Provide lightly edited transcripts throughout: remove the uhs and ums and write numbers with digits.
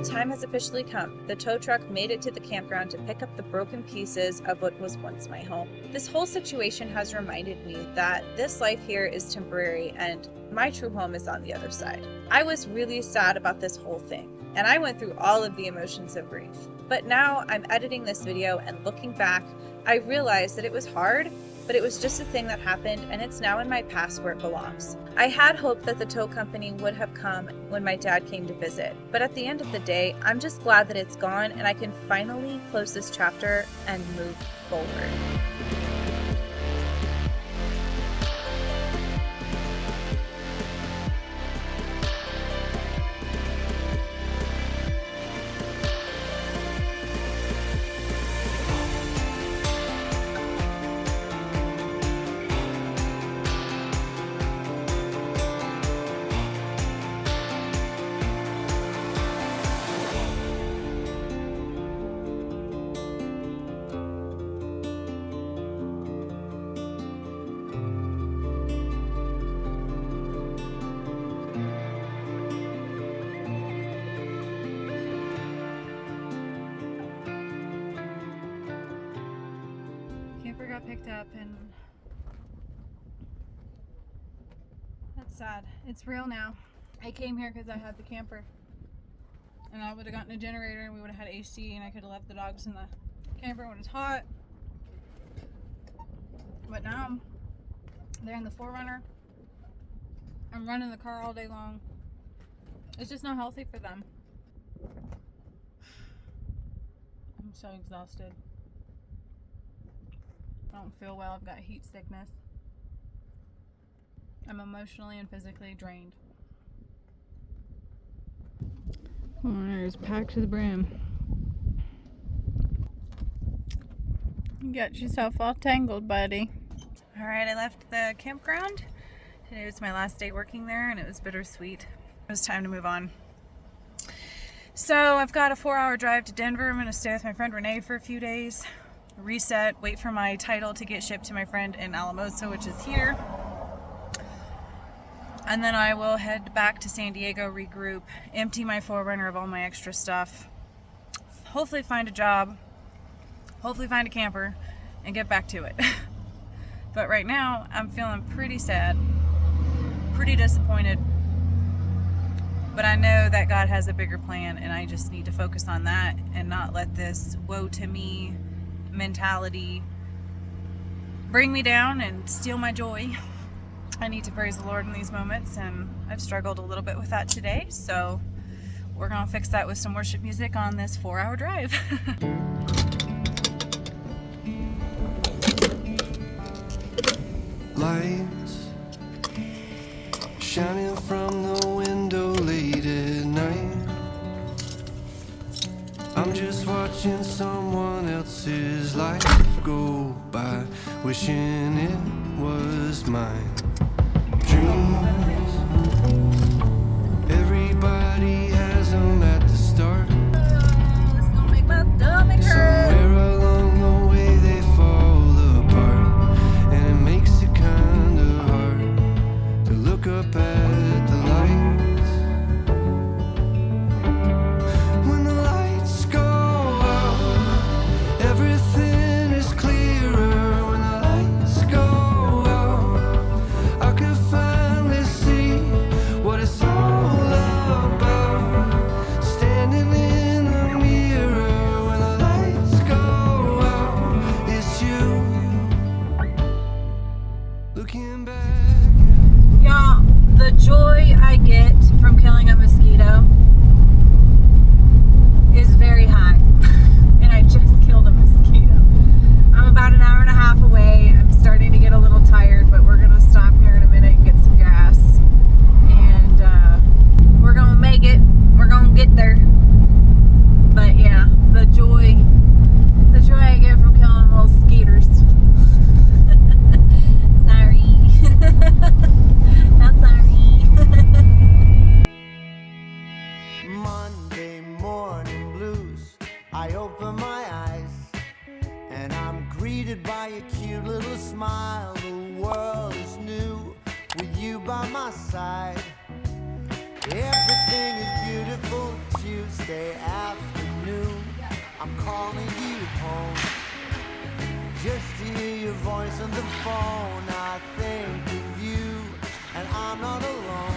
time has officially come. The tow truck made it to the campground to pick up the broken pieces of what was once my home. This whole situation has reminded me that this life here is temporary and my true home is on the other side. I was really sad about this whole thing, and I went through all of the emotions of grief. But now I'm editing this video and looking back, I realized that it was hard, but it was just a thing that happened and it's now in my past where it belongs. I had hoped that the tow company would have come when my dad came to visit, but at the end of the day, I'm just glad that it's gone and I can finally close this chapter and move forward. Camper got picked up and that's sad. It's real now. I came here because I had the camper and I would have gotten a generator and we would have had AC and I could have left the dogs in the camper when it's hot. But now they're in the 4Runner. I'm running the car all day long. It's just not healthy for them. I'm so exhausted. I don't feel well. I've got heat sickness. I'm emotionally and physically drained. There's packed to the brim. You got yourself all tangled, buddy. Alright, I left the campground. Today was my last day working there and it was bittersweet. It was time to move on. So I've got a 4-hour drive to Denver. I'm going to stay with my friend Renee for a few days. Reset, wait for my title to get shipped to my friend in Alamosa, which is here. And then I will head back to San Diego, regroup, empty my 4Runner of all my extra stuff, hopefully find a job, hopefully find a camper, and get back to it. But right now, I'm feeling pretty sad, pretty disappointed. But I know that God has a bigger plan, and I just need to focus on that and not let this woe to me mentality bring me down and steal my joy. I need to praise the Lord in these moments, and I've struggled a little bit with that today, so we're gonna fix that with some worship music on this 4-hour drive. Lights shining from the window late at night. I'm just watching someone else's life go by, wishing it was mine. Dreams, everybody has them at the start. This gonna make my stomach hurt. Somewhere along the way they fall apart, and it makes it kinda hard to look up at the lights. When the lights go out, everything is clearer. When the lights go out, I could finally see what it's all about. Standing in the mirror when the lights go out, it's you looking back. Y'all, the joy I get from killing a mosquito is very high. And I just killed a mosquito. I'm about an hour and a half away. I'm starting to get a little tired, but we're gonna stop here in a minute and get some gas. And we're gonna make it. We're gonna get there. But yeah, the joy I get from killing little skeeters. Sorry. Not sorry. Monday morning blues. I open my eyes and I'm greeted by a cute little smile. The world is new with you by my side. Everything is beautiful. Tuesday Thursday afternoon, I'm calling you home just to hear your voice on the phone. I think of you, and I'm not alone.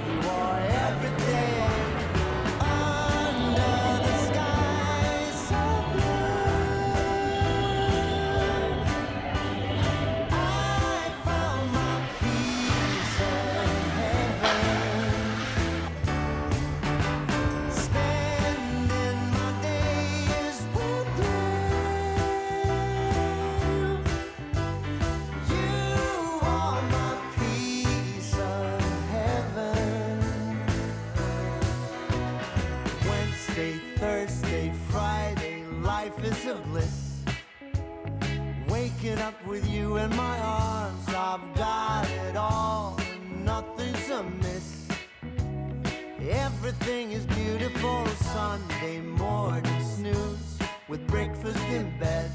You are everything under the sky so blue. I found my piece of heaven, spending my days with you. You are my piece of heaven. Wednesday, Thursday, Friday, life is a bliss. Waking up with you in my arms, I've got it all, and nothing's amiss. Everything is beautiful. Sunday morning snooze with breakfast in bed,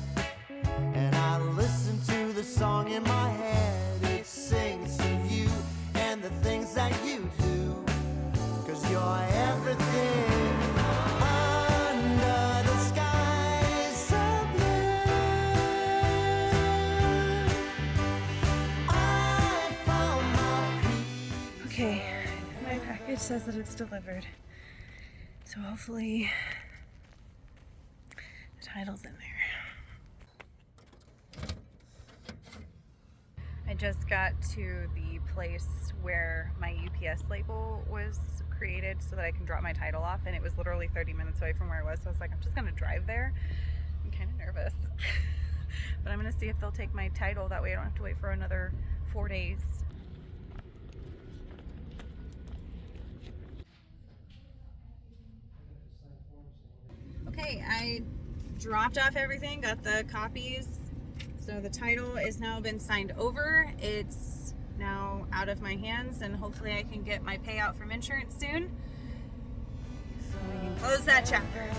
and I listen to the song in my head. It sings of you and the things that you do, 'cause you're everything under the sky so blue. I found my peace. Okay, my package says that it's delivered. So hopefully the title's in there. I just got to the place where my UPS label was created so that I can drop my title off, and it was literally 30 minutes away from where I was, so I was like, I'm just gonna drive there. I'm kind of nervous. But I'm gonna see if they'll take my title, that way I don't have to wait for another 4 days. Okay, I dropped off everything, got the copies. So the title has now been signed over. It's now out of my hands, and hopefully I can get my payout from insurance soon. So we can close that chapter.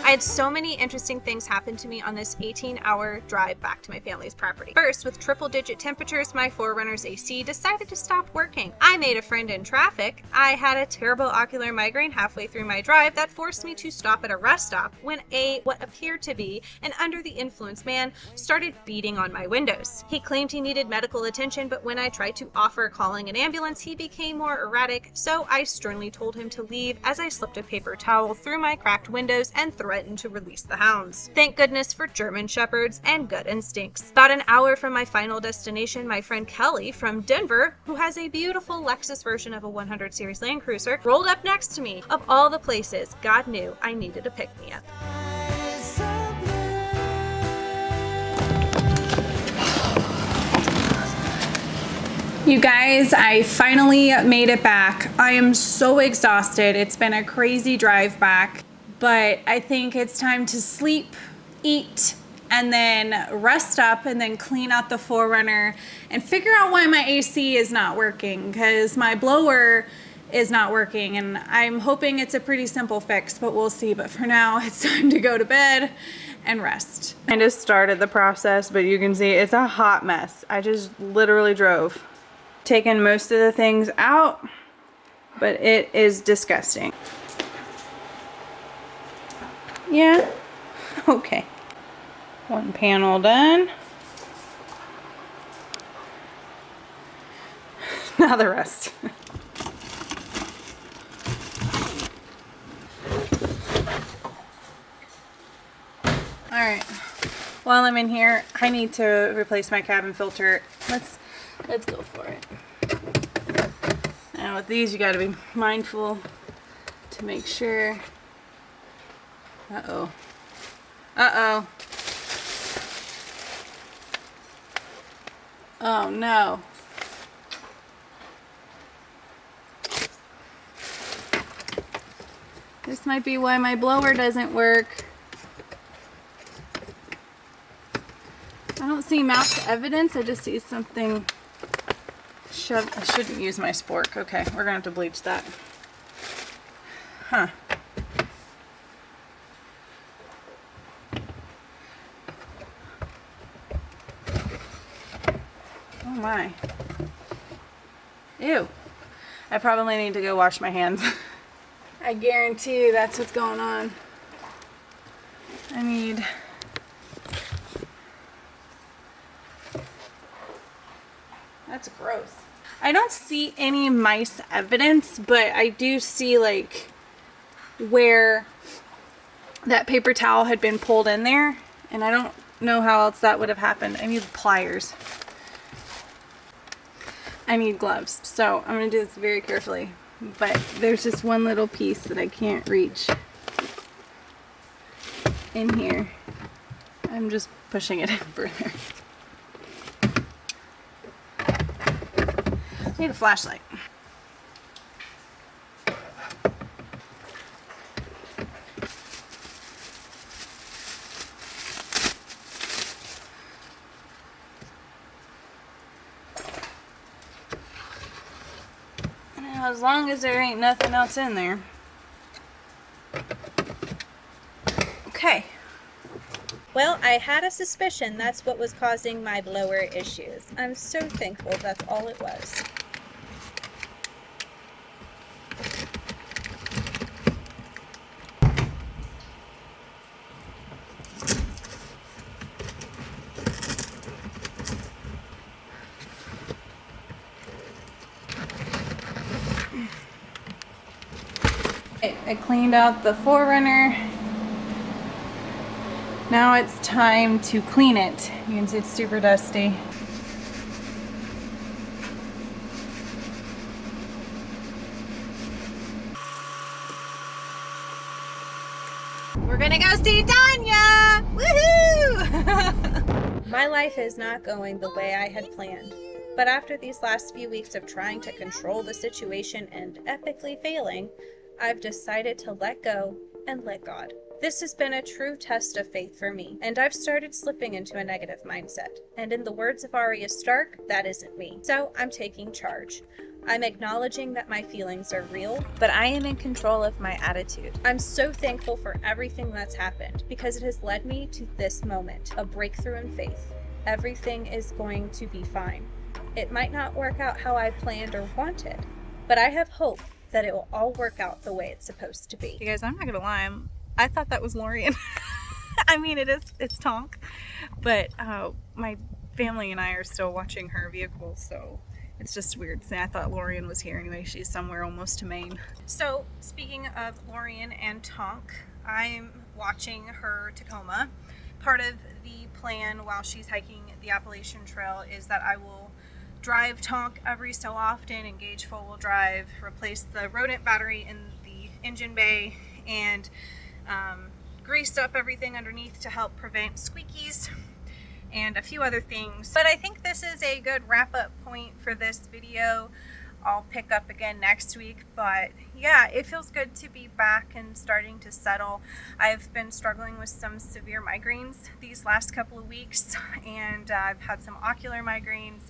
I had so many interesting things happen to me on this 18-hour drive back to my family's property. First, with triple-digit temperatures, my 4Runner's AC decided to stop working. I made a friend in traffic. I had a terrible ocular migraine halfway through my drive that forced me to stop at a rest stop when what appeared to be an under-the-influence man started beating on my windows. He claimed he needed medical attention, but when I tried to offer calling an ambulance, he became more erratic, so I sternly told him to leave as I slipped a paper towel through my cracked windows and threatened to release the hounds. Thank goodness for German Shepherds and gut instincts. About an hour from my final destination, my friend Kelly from Denver, who has a beautiful Lexus version of a 100 Series Land Cruiser, rolled up next to me. Of all the places, God knew I needed a pick-me-up. You guys, I finally made it back. I am so exhausted. It's been a crazy drive back, but I think it's time to sleep, eat, and then rest up, and then clean out the 4Runner and figure out why my AC is not working, because my blower is not working, and I'm hoping it's a pretty simple fix, but we'll see. But for now, it's time to go to bed and rest. I just started the process, but you can see it's a hot mess. I just literally drove. Taken most of the things out, but it is disgusting. Yeah, okay. One panel done. Now the rest. All right, while I'm in here, I need to replace my cabin filter. Let's go for it. Now with these, you gotta be mindful to make sure. Uh-oh. Uh-oh. Oh no. This might be why my blower doesn't work. I don't see mouse evidence, I just see something shoved. I shouldn't use my spork. Okay, we're gonna have to bleach that. Huh. Oh my. Ew. I probably need to go wash my hands. I guarantee you that's what's going on. I need... That's gross. I don't see any mice evidence, but I do see like where that paper towel had been pulled in there, and I don't know how else that would have happened. I need pliers. I need gloves, so I'm gonna do this very carefully, but there's just one little piece that I can't reach in here. I'm just pushing it in further. I need a flashlight. As long as there ain't nothing else in there. Okay. Well, I had a suspicion that's what was causing my blower issues. I'm so thankful that's all it was. I cleaned out the Forerunner. Now it's time to clean it. You can see it's super dusty. We're gonna go see Tanya! Woohoo! My life is not going the way I had planned. But after these last few weeks of trying to control the situation and epically failing, I've decided to let go and let God. This has been a true test of faith for me, and I've started slipping into a negative mindset. And in the words of Arya Stark, that isn't me. So I'm taking charge. I'm acknowledging that my feelings are real, but I am in control of my attitude. I'm so thankful for everything that's happened because it has led me to this moment, a breakthrough in faith. Everything is going to be fine. It might not work out how I planned or wanted, but I have hope that it will all work out the way it's supposed to be. You guys, I'm not gonna lie, I thought that was Lorian. I mean, it's Tonk, but my family and I are still watching her vehicle, so it's just weird. I thought Lorian was here anyway. She's somewhere almost to Maine. So speaking of Lorian and Tonk, I'm watching her Tacoma. Part of the plan while she's hiking the Appalachian Trail is that I will drive Tonk every so often, engage four-wheel drive, replace the rodent battery in the engine bay, and grease up everything underneath to help prevent squeakies and a few other things. But I think this is a good wrap-up point for this video. I'll pick up again next week, but yeah, it feels good to be back and starting to settle. I've been struggling with some severe migraines these last couple of weeks, and I've had some ocular migraines,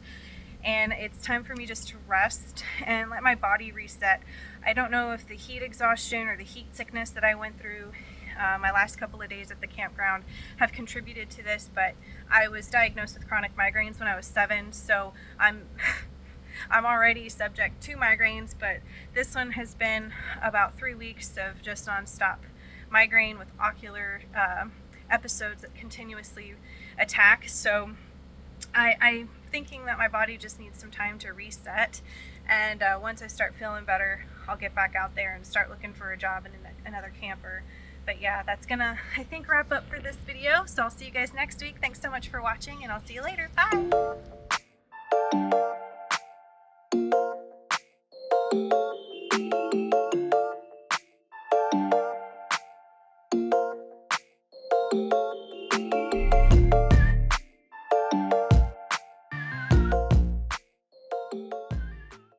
and it's time for me just to rest and let my body reset. I don't know if the heat exhaustion or the heat sickness that I went through my last couple of days at the campground have contributed to this, but I was diagnosed with chronic migraines when I was 7, so I'm already subject to migraines, but this one has been about 3 weeks of just nonstop migraine with ocular episodes that continuously attack. So I'm thinking that my body just needs some time to reset, and once I start feeling better, I'll get back out there and start looking for a job in another camper. But yeah, that's gonna, I think, wrap up for this video. So I'll see you guys next week. Thanks so much for watching, and I'll see you later. Bye!